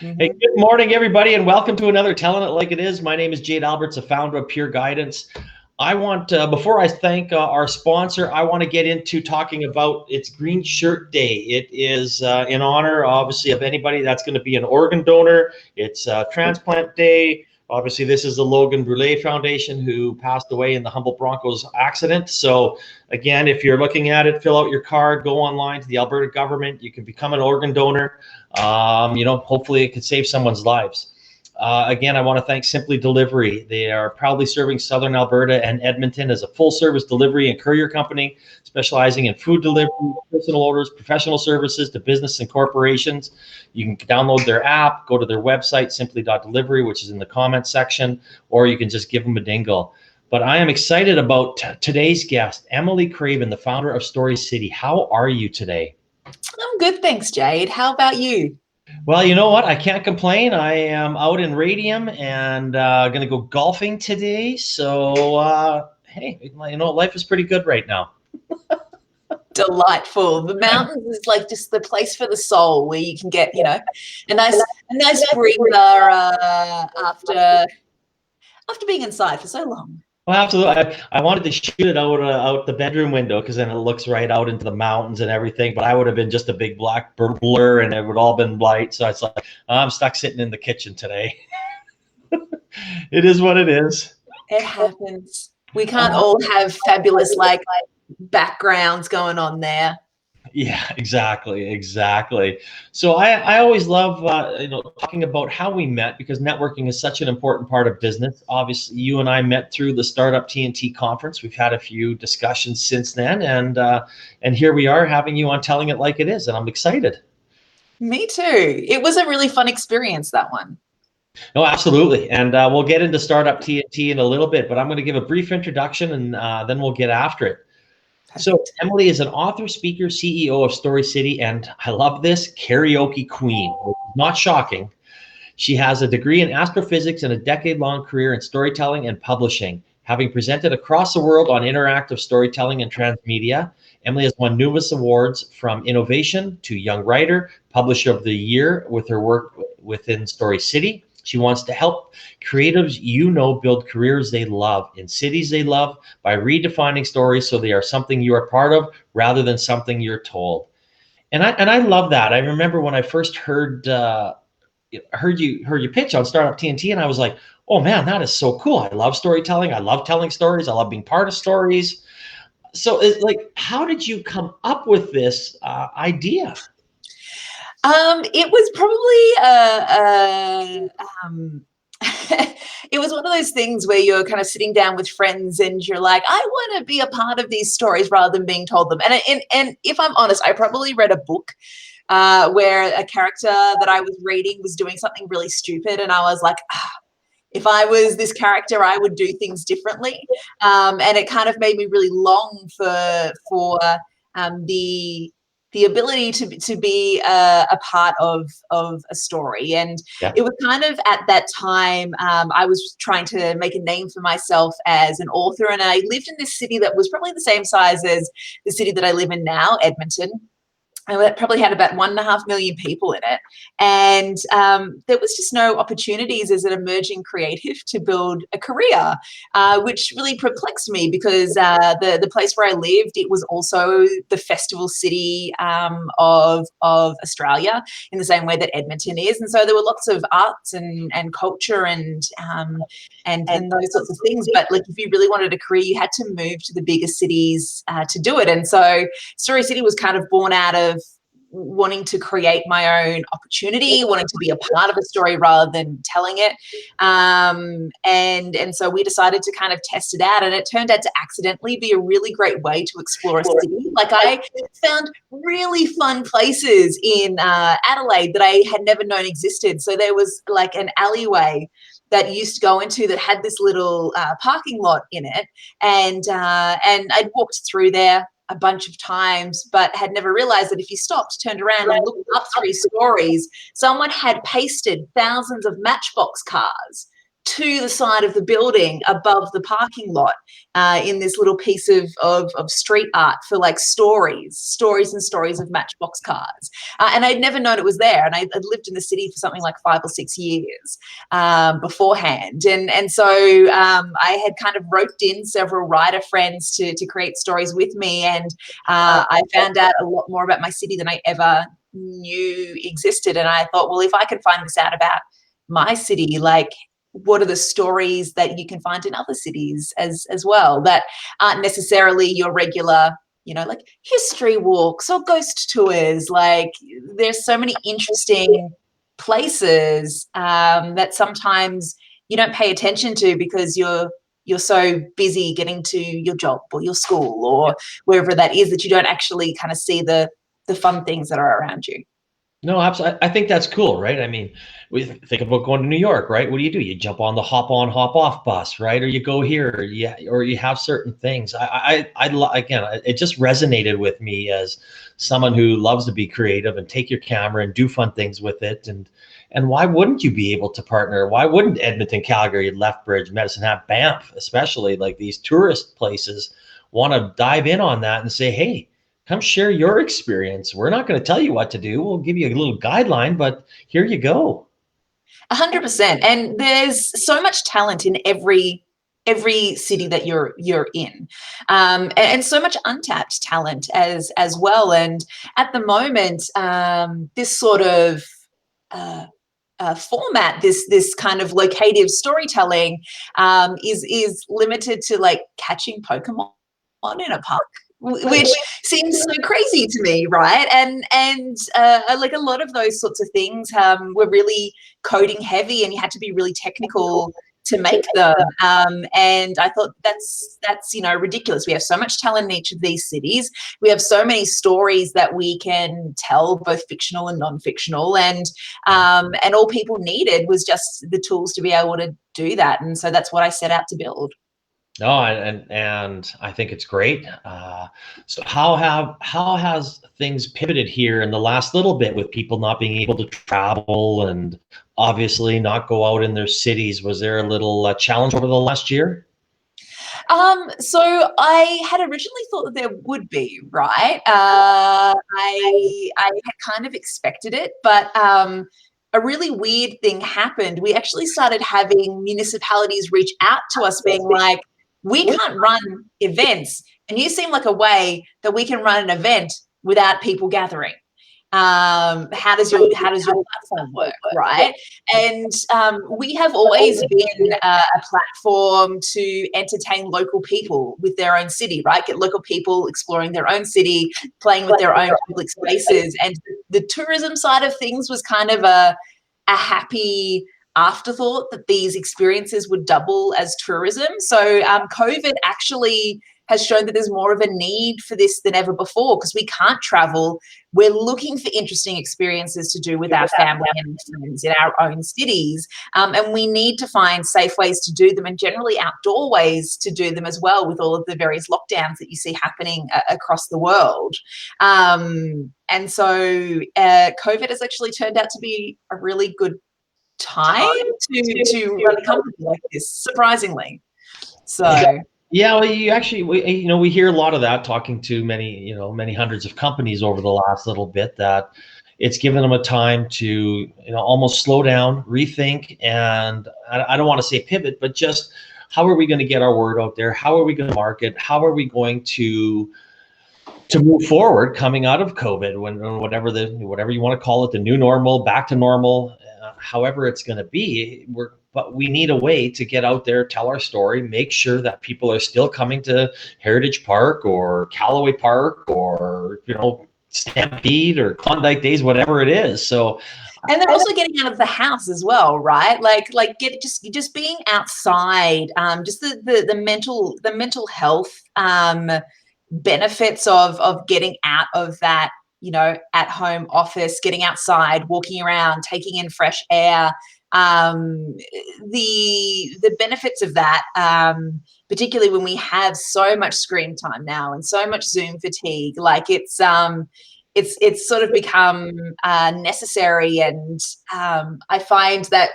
Hey, good morning, everybody, and welcome to another Telling It Like It Is. My name is Jade Alberts, the founder of Pure Guidance. I want, before I thank our sponsor, I want to get into talking about it's Green Shirt Day. It is in honor, obviously, of anybody that's going to be an organ donor. It's Transplant Day. Obviously, this is the Logan Brule Foundation, who passed away in the Humboldt Broncos accident. So again, if you're looking at it, fill out your card, go online to the Alberta government. You can become an organ donor. Hopefully it could save someone's lives. Again, I want to thank Simply Delivery. They are proudly serving Southern Alberta and Edmonton as a full-service delivery and courier company, specializing in food delivery, personal orders, professional services to business and corporations. You can download their app, go to their website, simply.delivery, which is in the comments section, or you can just give them a dingle. But I am excited about today's guest, Emily Craven, the founder of Story City. How are you today? I'm good, thanks, Jade. How about you? Well, you know what? I can't complain. I am out in Radium and going to go golfing today. So, hey, life is pretty good right now. Delightful. The mountains is like just the place for the soul, where you can get, a nice breather after being inside for so long. Well, absolutely. I wanted to shoot it out the bedroom window because then it looks right out into the mountains and everything. But I would have been just a big black blur, and it would all been light. So it's like I'm stuck sitting in the kitchen today. It is what it is. It happens. We can't all have fabulous backgrounds going on there. Yeah, exactly. So I always love talking about how we met, because networking is such an important part of business. Obviously, you and I met through the Startup TNT conference. We've had a few discussions since then, and here we are having you on Telling It Like It Is, and I'm excited. Me too. It was a really fun experience, that one. No, absolutely, and we'll get into Startup TNT in a little bit, but I'm going to give a brief introduction, and then we'll get after it. So Emily is an author, speaker, CEO of Story City, and I love this, karaoke queen, which is not shocking. She has a degree in astrophysics and a decade-long career in storytelling and publishing. Having presented across the world on interactive storytelling and transmedia, Emily has won numerous awards, from innovation to young writer, publisher of the year with her work within Story City. She wants to help creatives build careers they love in cities they love by redefining stories so they are something you are part of rather than something you're told. And I love that. I remember when I first heard you pitch on Startup TNT, and I was like, oh man, that is so cool. I love storytelling. I love telling stories. I love being part of stories. So how did you come up with this idea? It was probably it was one of those things where you're kind of sitting down with friends and you're like, I want to be a part of these stories rather than being told them. And if I'm honest, I probably read a book where a character that I was reading was doing something really stupid, and I was like, if I was this character, I would do things differently. And it kind of made me really long for the ability to be a part of a story. And It was kind of at that time, I was trying to make a name for myself as an author, and I lived in this city that was probably the same size as the city that I live in now, Edmonton. And it probably had about 1.5 million people in it. And there was just no opportunities as an emerging creative to build a career, which really perplexed me, because the place where I lived, it was also the festival city of Australia, in the same way that Edmonton is. And so there were lots of arts and culture and those sorts of things. But if you really wanted a career, you had to move to the bigger cities to do it. And so Story City was kind of born out of wanting to create my own opportunity, wanting to be a part of a story rather than telling it. And so we decided to kind of test it out, and it turned out to accidentally be a really great way to explore a city. I found really fun places in Adelaide that I had never known existed. So there was an alleyway that used to go into that had this little parking lot in it, and I'd walked through there a bunch of times, but had never realized that if you stopped, turned around and looked up 3 stories, someone had pasted thousands of Matchbox cars to the side of the building above the parking lot in this little piece of street art for like stories and stories of Matchbox cars. And I'd never known it was there. And I'd lived in the city for something like 5 or 6 years beforehand. And so I had kind of roped in several writer friends to create stories with me. And I found out a lot more about my city than I ever knew existed. And I thought, well, if I can find this out about my city, like, what are the stories that you can find in other cities as well that aren't necessarily your regular, like history walks or ghost tours? Like, there's so many interesting places that sometimes you don't pay attention to because you're so busy getting to your job or your school or wherever that is, that you don't actually kind of see the fun things that are around you. No, absolutely. I think that's cool, right? I mean, we think about going to New York, right? What do? You jump on the hop on, hop off bus, right? Or you go here, or you have certain things. Again, it just resonated with me as someone who loves to be creative and take your camera and do fun things with it. And why wouldn't you be able to partner? Why wouldn't Edmonton, Calgary, Lethbridge, Medicine Hat, Banff, especially like these tourist places, want to dive in on that and say, hey, come share your experience. We're not going to tell you what to do. We'll give you a little guideline, but here you go. 100%. And there's so much talent in every city that you're in, and so much untapped talent as well. And at the moment, this sort of format, this kind of locative storytelling, is limited to like catching Pokemon in a park, which seems so crazy to me, right? And like a lot of those sorts of things were really coding heavy, and you had to be really technical to make them. And I thought that's ridiculous. We have so much talent in each of these cities. We have so many stories that we can tell, both fictional and non-fictional, and all people needed was just the tools to be able to do that. And so that's what I set out to build. No, and I think it's great. So how has things pivoted here in the last little bit with people not being able to travel and obviously not go out in their cities? Was there a little challenge over the last year? So I had originally thought that there would be, right? I had kind of expected it, but a really weird thing happened. We actually started having municipalities reach out to us being like, we can't run events, and you seem like a way that we can run an event without people gathering. How does your platform work, right? And we have always been a platform to entertain local people with their own city, right? Get local people exploring their own city, playing with their own public spaces. And the tourism side of things was kind of a happy afterthought that these experiences would double as tourism. So COVID actually has shown that there's more of a need for this than ever before, because we can't travel. We're looking for interesting experiences to do with our family and friends in our own cities. And we need to find safe ways to do them, and generally outdoor ways to do them as well, with all of the various lockdowns that you see happening across the world. And so COVID has actually turned out to be a really good time to run a company like this, surprisingly. So yeah, well, we hear a lot of that talking to many hundreds of companies over the last little bit, that it's given them a time to almost slow down, rethink, and I don't want to say pivot, but just how are we going to get our word out there? How are we going to market? How are we going to move forward coming out of COVID, when whatever you want to call it, the new normal, back to normal, however it's going to be, but we need a way to get out there, tell our story, make sure that people are still coming to Heritage Park or Callaway Park or Stampede or Klondike Days, whatever it is. So, and they're also getting out of the house as well, right? Like just being outside, just the mental health benefits of getting out of that at home office, getting outside, walking around, taking in fresh air. The benefits of that, particularly when we have so much screen time now and so much Zoom fatigue, like it's it's sort of become necessary, and I find that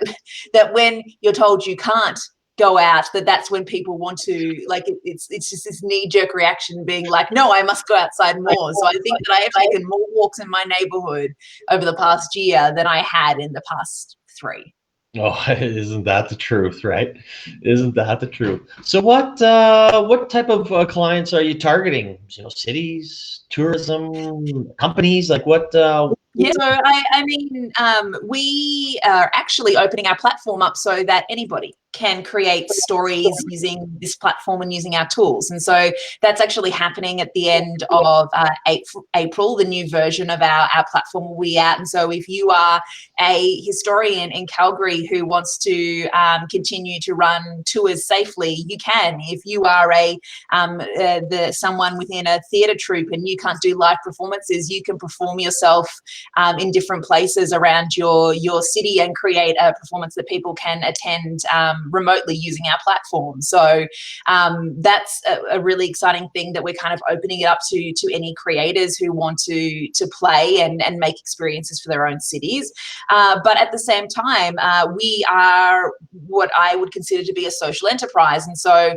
when you're told you can't go out, that's when people want to, like, it's just this knee-jerk reaction being like, no, I must go outside more. So I think that I have taken more walks in my neighborhood over the past year than I had in the past 3. Oh, isn't that the truth, right? Isn't that the truth? So what type of clients are you targeting? Cities, tourism, companies, like what? Yeah, so I mean, we are actually opening our platform up so that anybody can create stories using this platform and using our tools. And so that's actually happening at the end of April. The new version of our platform will be out. And so if you are a historian in Calgary who wants to continue to run tours safely, you can. If you are someone within a theatre troupe and you can't do live performances, you can perform yourself in different places around your city and create a performance that people can attend remotely using our platform. So that's a really exciting thing, that we're kind of opening it up to any creators who want to play and make experiences for their own cities. But at the same time, we are what I would consider to be a social enterprise. And so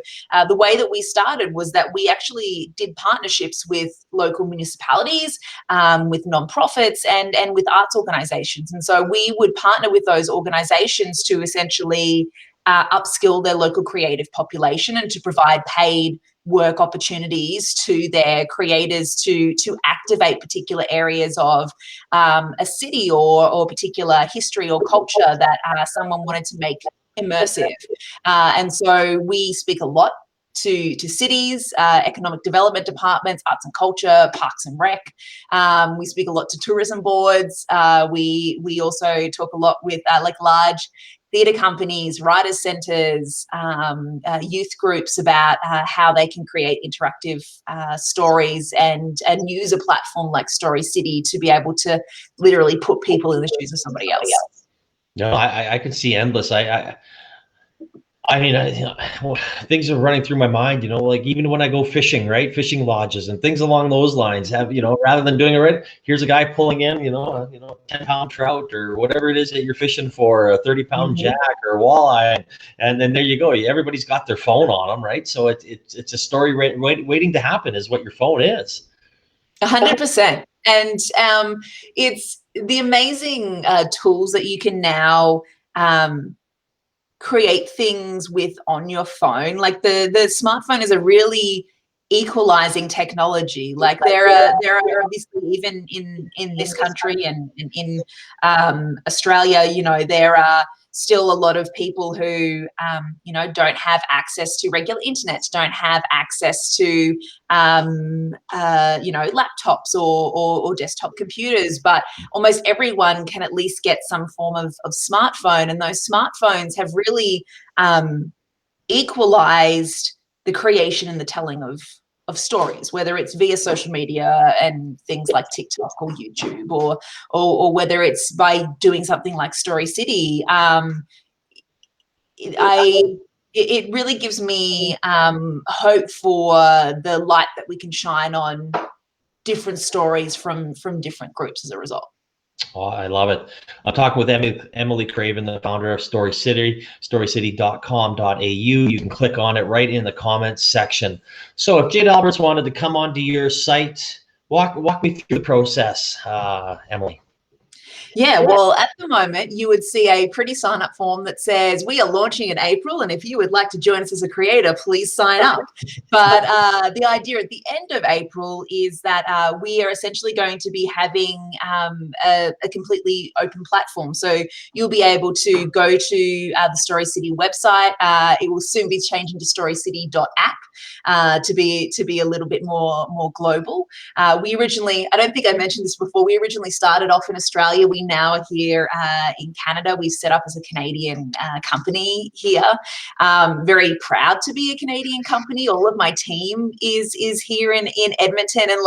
the way that we started was that we actually did partnerships with local municipalities, with nonprofits, and with arts organizations. And so we would partner with those organizations to essentially upskill their local creative population and to provide paid work opportunities to their creators to activate particular areas of a city or particular history or culture that someone wanted to make immersive. And so we speak a lot to cities, economic development departments, arts and culture, parks and rec. We speak a lot to tourism boards. We also talk a lot with like large theatre companies, writers' centres, youth groups about how they can create interactive stories and use a platform like Story City to be able to literally put people in the shoes of somebody else. No, I can see endless. I mean, things are running through my mind, like even when I go fishing, right? Fishing lodges and things along those lines have, rather than doing it right, here's a guy pulling in, 10-pound trout or whatever it is that you're fishing for, a 30-pound jack or walleye. And then there you go. Everybody's got their phone on them, right? So it's a story waiting to happen is what your phone is. 100%. And it's the amazing tools that you can now create things with on your phone. Like the smartphone is a really equalizing technology. Like there are obviously, even in this country and in Australia, there are still a lot of people who don't have access to regular internet, don't have access to laptops or desktop computers, but almost everyone can at least get some form of smartphone, and those smartphones have really equalized the creation and the telling of stories, whether it's via social media and things like TikTok or YouTube, or whether it's by doing something like Story City. It really gives me hope for the light that we can shine on different stories from different groups as a result. Oh, I love it. I'm talking with Emily Craven, the founder of Story City, storycity.com.au. You can click on it right in the comments section. So if Jade Alberts wanted to come onto your site, walk me through the process, Emily. Yeah, well, at the moment, you would see a pretty sign-up form that says, we are launching in April, and if you would like to join us as a creator, please sign up. But the idea at the end of April is that we are essentially going to be having a completely open platform. So you'll be able to go to the Story City website. It will soon be changing to storycity.app to be a little bit more global. We originally, I don't think I mentioned this before, we originally started off in Australia. We now are here in Canada. We've set up as a Canadian company here. Very proud to be a Canadian company. All of my team is here in Edmonton, and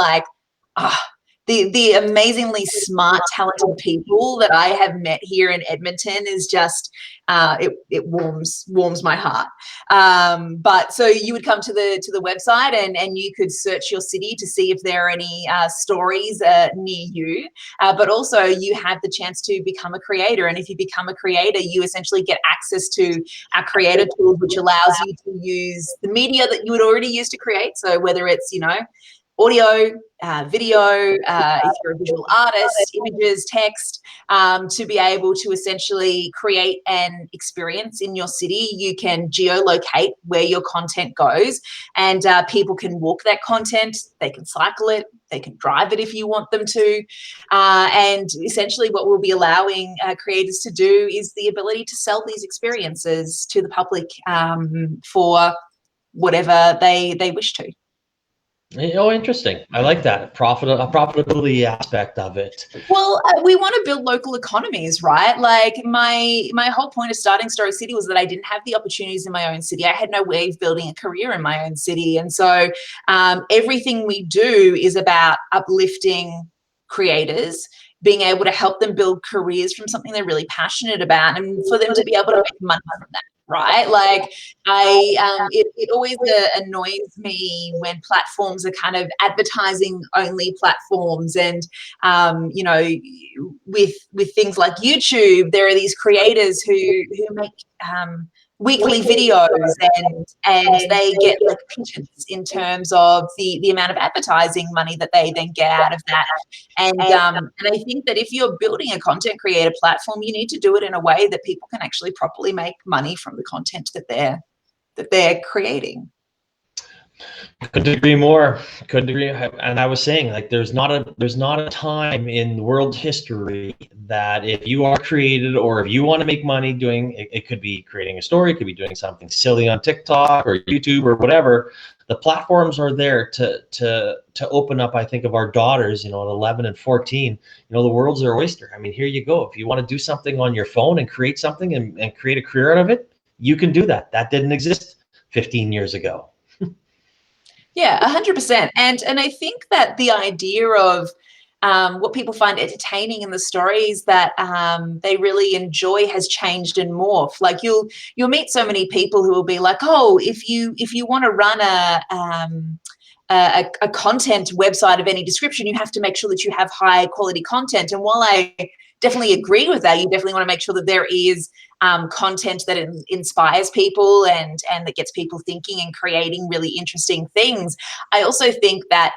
the amazingly smart, talented people that I have met here in Edmonton is just it warms my heart. But so you would come to the website and you could search your city to see if there are any stories near you. But also you have the chance to become a creator, and if you become a creator, you essentially get access to our creator tool, which allows you to use the media that you would already use to create. So whether it's audio, video, if you're a visual artist, images, text, to be able to essentially create an experience in your city. You can geolocate where your content goes, and people can walk that content, they can cycle it, they can drive it if you want them to. And essentially what we'll be allowing creators to do is the ability to sell these experiences to the public for whatever they wish to. Oh, interesting. I like that profitability aspect of it. Well, we want to build local economies, right? Like my whole point of starting Story City was that I didn't have the opportunities in my own city. I had no way of building a career in my own city. And so everything we do is about uplifting creators, being able to help them build careers from something they're really passionate about, and for them to be able to make money from that. Right, like it always annoys me when platforms are kind of advertising only platforms, and with things like YouTube, there are these creators who make weekly videos, and they get like pittance in terms of the amount of advertising money that they then get out of that. And I think that if you're building a content creator platform, you need to do it in a way that people can actually properly make money from the content that they're creating. Couldn't agree more. Couldn't agree. And I was saying, like, there's not a time in world history that if you are created, or if you want to make money doing it, it could be creating a story, it could be doing something silly on TikTok or YouTube or whatever. The platforms are there to open up. I think of our daughters, at 11 and 14, the world's their oyster. I mean, here you go. If you want to do something on your phone and create something and create a career out of it, you can do that. That didn't exist 15 years ago. Yeah, 100%. And I think that the idea of what people find entertaining in the stories that they really enjoy has changed and morphed. Like you'll meet so many people who will be like, oh, if you want to run a content website of any description, you have to make sure that you have high quality content. And while I definitely agree with that, you definitely want to make sure that there is content that inspires people and that gets people thinking and creating really interesting things. I also think that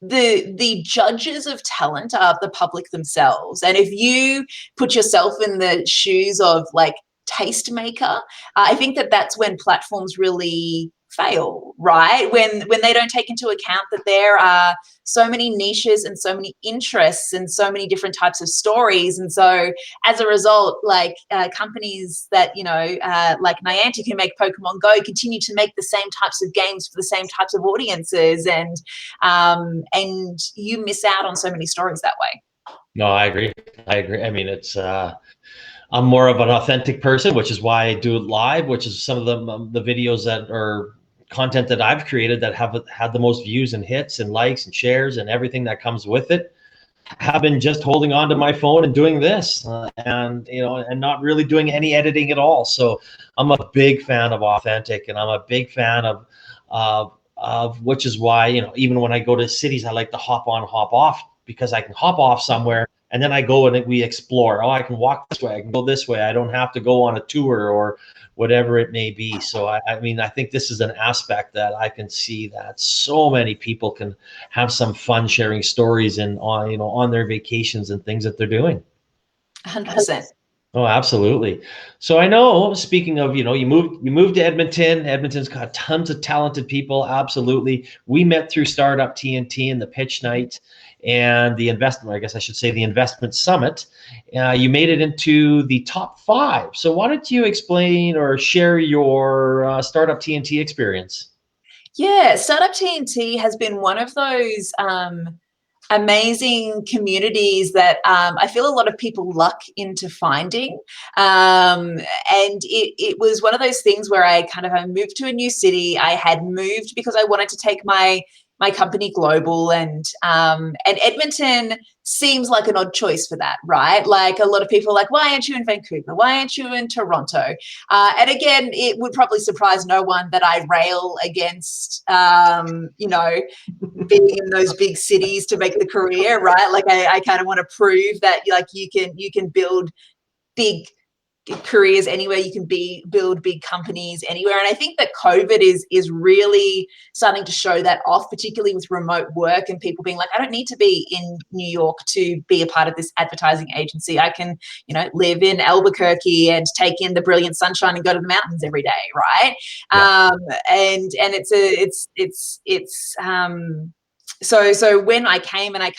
the judges of talent are the public themselves. And if you put yourself in the shoes of like tastemaker, I think that that's when platforms really fail, right? When they don't take into account that there are so many niches and so many interests and so many different types of stories. And so as a result, like companies that, like Niantic, who make Pokemon Go, continue to make the same types of games for the same types of audiences. And you miss out on so many stories that way. No, I agree. I mean, it's I'm more of an authentic person, which is why I do it live, which is some of the videos that are content that I've created that have had the most views and hits and likes and shares and everything that comes with it, have been just holding on to my phone and doing this and not really doing any editing at all. So I'm a big fan of authentic, and I'm a big fan of which is why, even when I go to cities, I like to hop on, hop off, because I can hop off somewhere and then I go and we explore. Oh, I can walk this way, I can go this way. I don't have to go on a tour or whatever it may be. So I mean, I think this is an aspect that I can see that so many people can have some fun sharing stories and on their vacations and things that they're doing. 100%. Oh, absolutely. So I know, speaking of, you moved to Edmonton. Edmonton's got tons of talented people. Absolutely. We met through Startup TNT and the pitch night and the investment summit. You made it into the top 5. So why don't you explain or share your Startup TNT experience? Yeah, Startup TNT has been one of those amazing communities that I feel a lot of people luck into finding. And it was one of those things where I moved to a new city. I had moved because I wanted to take my my company global, and Edmonton seems like an odd choice for that, right? Like a lot of people are like, why aren't you in Vancouver? Why aren't you in Toronto? And again, it would probably surprise no one that I rail against, you know, being in those big cities to make the career, right? Like I kind of want to prove that like you can build big careers anywhere, you can build big companies anywhere. And I think that COVID is really starting to show that off, particularly with remote work and people being like, I don't need to be in New York to be a part of this advertising agency. I can, you know, live in Albuquerque and take in the brilliant sunshine and go to the mountains every day, right? Yeah. And so when I came and I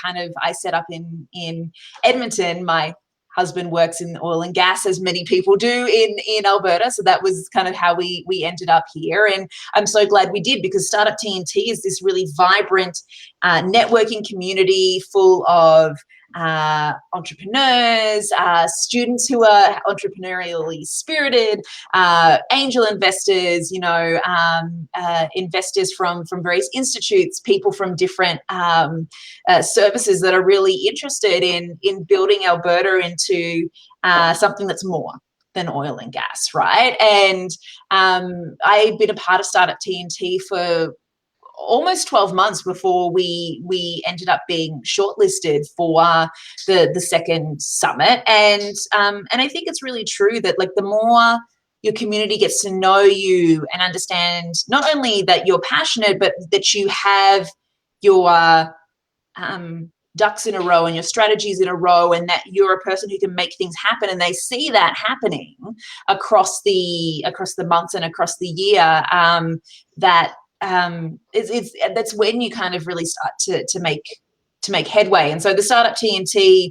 set up in Edmonton, my husband works in oil and gas, as many people do in Alberta. So that was kind of how we ended up here. And I'm so glad we did, because Startup TNT is this really vibrant networking community full of entrepreneurs, students who are entrepreneurially spirited, angel investors, you know, investors from various institutes, people from different services that are really interested in building Alberta into something that's more than oil and gas, right? And I've been a part of Startup TNT for almost 12 months before we ended up being shortlisted for the second summit. And I think it's really true that like the more your community gets to know you and understand not only that you're passionate, but that you have your ducks in a row and your strategies in a row, and that you're a person who can make things happen, and they see that happening across the months and across the year, that's when you kind of really start to make headway. And so the Startup TNT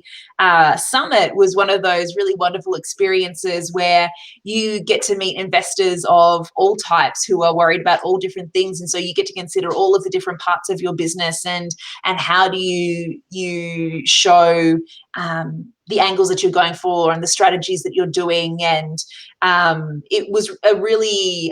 Summit was one of those really wonderful experiences where you get to meet investors of all types who are worried about all different things. And so you get to consider all of the different parts of your business and how do you show the angles that you're going for and the strategies that you're doing. And it was a really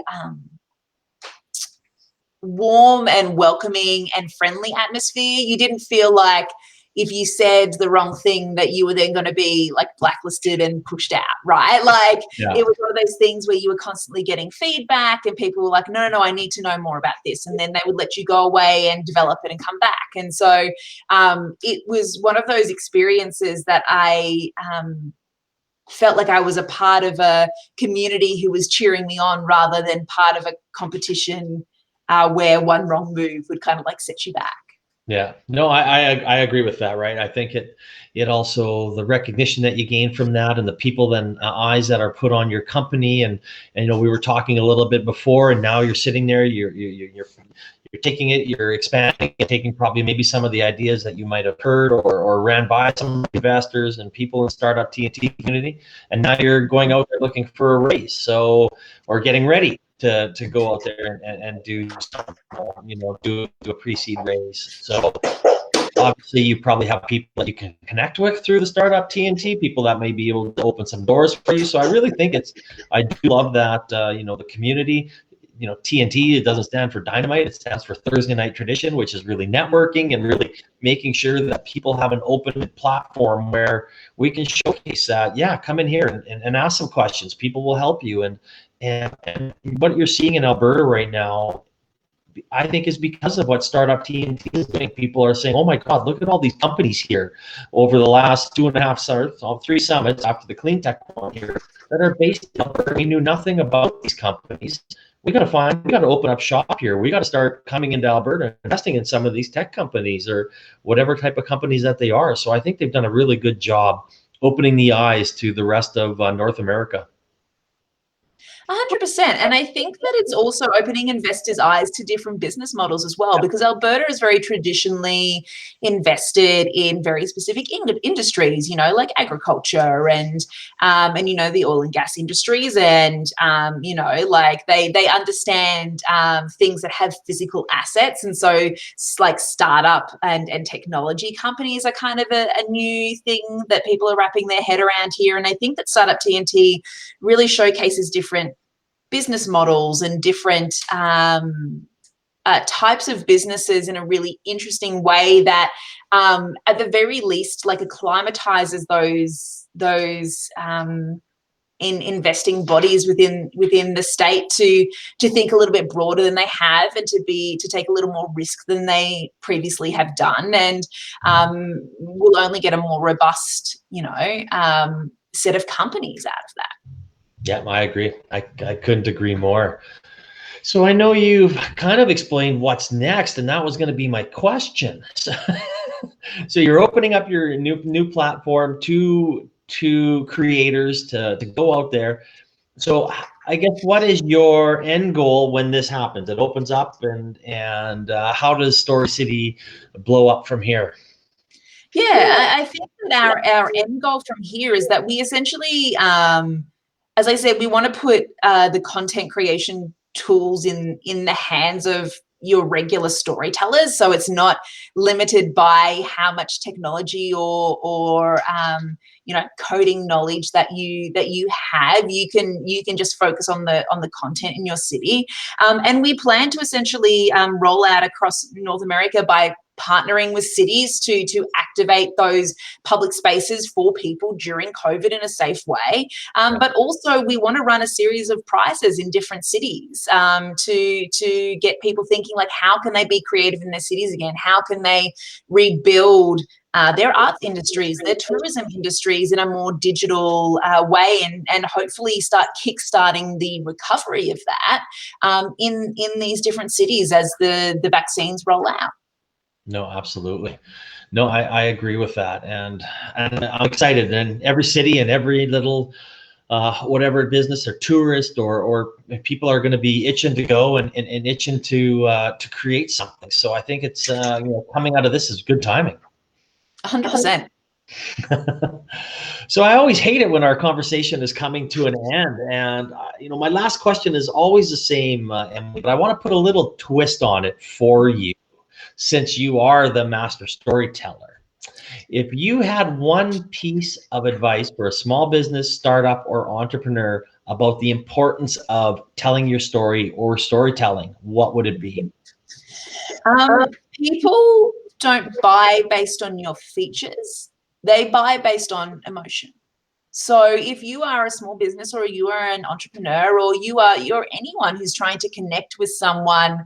warm and welcoming and friendly atmosphere. You didn't feel like if you said the wrong thing that you were then going to be like blacklisted and pushed out, right? Like It was one of those things where you were constantly getting feedback and people were like, no, I need to know more about this. And then they would let you go away and develop it and come back. And so it was one of those experiences that I felt like I was a part of a community who was cheering me on rather than part of a competition where one wrong move would kind of like set you back. Yeah, no, I agree with that, right? I think it also, the recognition that you gain from that and the people then eyes that are put on your company, and you know, we were talking a little bit before, and now you're sitting there, you're taking it, you're expanding, and taking probably maybe some of the ideas that you might have heard or ran by some investors and people in Startup TNT community, and now you're going out there looking for a raise, so, or getting ready to go out there and do some, you know, do a pre-seed raise. So obviously you probably have people that you can connect with through the Startup TNT, people that may be able to open some doors for you. So I really think I do love that, you know, the community, you know, TNT, it doesn't stand for dynamite, it stands for Thursday Night Tradition, which is really networking and really making sure that people have an open platform where we can showcase that, yeah, come in here and ask some questions. People will help you. And what you're seeing in Alberta right now, I think, is because of what Startup TNT is doing. People are saying, oh my God, look at all these companies here over the last 3 summits after the clean tech one here that are based in Alberta. We knew nothing about these companies. We got to open up shop here. We got to start coming into Alberta, investing in some of these tech companies or whatever type of companies that they are. So I think they've done a really good job opening the eyes to the rest of North America. 100%. And I think that it's also opening investors' eyes to different business models as well, because Alberta is very traditionally invested in very specific industries, you know, like agriculture and you know, the oil and gas industries. And, you know, like they understand things that have physical assets. And so like startup and technology companies are kind of a new thing that people are wrapping their head around here. And I think that Startup TNT really showcases different business models and different types of businesses in a really interesting way that, at the very least, like acclimatizes those in investing bodies within the state to think a little bit broader than they have, and to take a little more risk than they previously have done, and we'll only get a more robust, set of companies out of that. Yeah, I agree. I couldn't agree more. So I know you've kind of explained what's next, and that was going to be my question. So you're opening up your new platform to creators to go out there. So I guess, what is your end goal when this happens? It opens up, and how does Story City blow up from here? Yeah, I think that our end goal from here is that we essentially, as I said, we want to put the content creation tools in the hands of your regular storytellers, so it's not limited by how much technology or coding knowledge that you have. You can just focus on the content in your city, and we plan to essentially roll out across North America by partnering with cities to activate those public spaces for people during COVID in a safe way. But also we want to run a series of prizes in different cities to get people thinking, like, how can they be creative in their cities again? How can they rebuild their arts industries, their tourism industries in a more digital way, and hopefully start kickstarting the recovery of that in these different cities as the vaccines roll out. No, absolutely. No, I agree with that, and I'm excited. And every city and every little whatever business or tourist or people are going to be itching to go and itching to create something. So I think it's coming out of this is good timing. 100%. So I always hate it when our conversation is coming to an end, and my last question is always the same, Emily, but I want to put a little twist on it for you, since you are the master storyteller. If you had one piece of advice for a small business, startup, or entrepreneur about the importance of telling your story or storytelling, what would it be? People don't buy based on your features. They buy based on emotion. So if you are a small business, or you are an entrepreneur, or you're anyone who's trying to connect with someone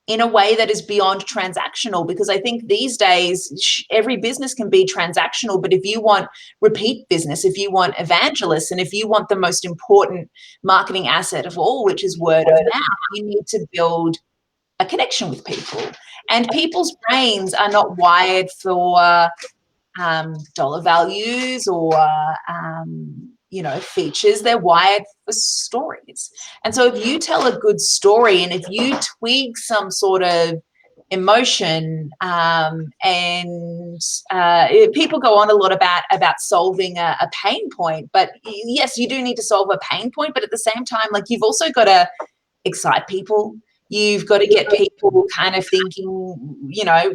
in a way that is beyond transactional, because I think these days every business can be transactional, but if you want repeat business, if you want evangelists, and if you want the most important marketing asset of all, which is word of mouth, you need to build a connection with people. And people's brains are not wired for dollar values or features. They're wired for stories. And so if you tell a good story, and if you tweak some sort of emotion, people go on a lot about solving a pain point, but yes, you do need to solve a pain point, but at the same time, like, you've also got to excite people. You've got to get people kind of thinking,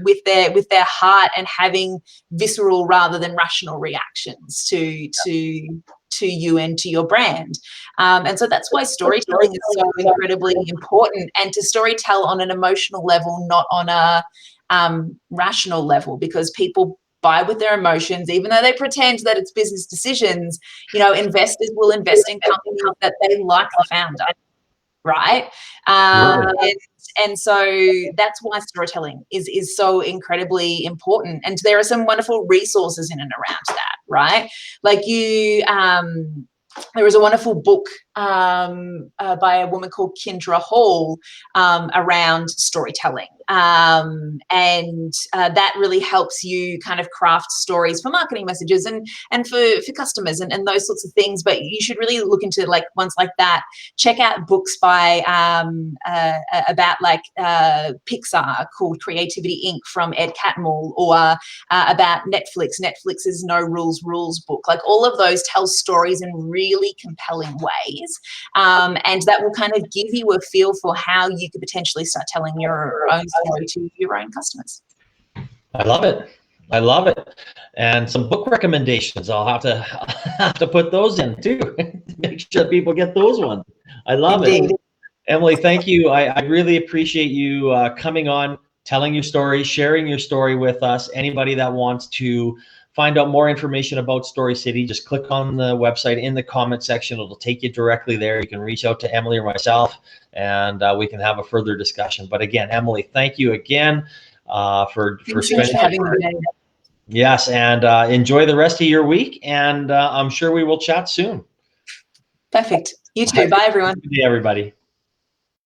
with their heart, and having visceral rather than rational reactions to you and to your brand. And so that's why storytelling is so incredibly important, and to storytell on an emotional level, not on a rational level, because people buy with their emotions, even though they pretend that it's business decisions. Investors will invest in companies that they like the founder. Right. And so that's why storytelling is so incredibly important. And there are some wonderful resources in and around that, right? Like there was a wonderful book by a woman called Kendra Hall around storytelling. And that really helps you kind of craft stories for marketing messages and for customers and those sorts of things. But you should really look into like ones like that. Check out books by about like Pixar called Creativity Inc. from Ed Catmull, or about Netflix. Netflix's No Rules book. Like, all of those tell stories in really compelling ways, and that will kind of give you a feel for how you could potentially start telling your own story to your own customers. I love it. And some book recommendations. I'll have to put those in too. Make sure people get those ones. I love it. Emily, thank you. I really appreciate you coming on, telling your story, sharing your story with us. Anybody that wants to find out more information about Story City, just click on the website in the comment section. It'll take you directly there. You can reach out to Emily or myself, and we can have a further discussion. But again, Emily, thank you again for spending for having me. Yes, and enjoy the rest of your week, and I'm sure we will chat soon. Perfect. You too. Bye, everyone. Good day, everybody.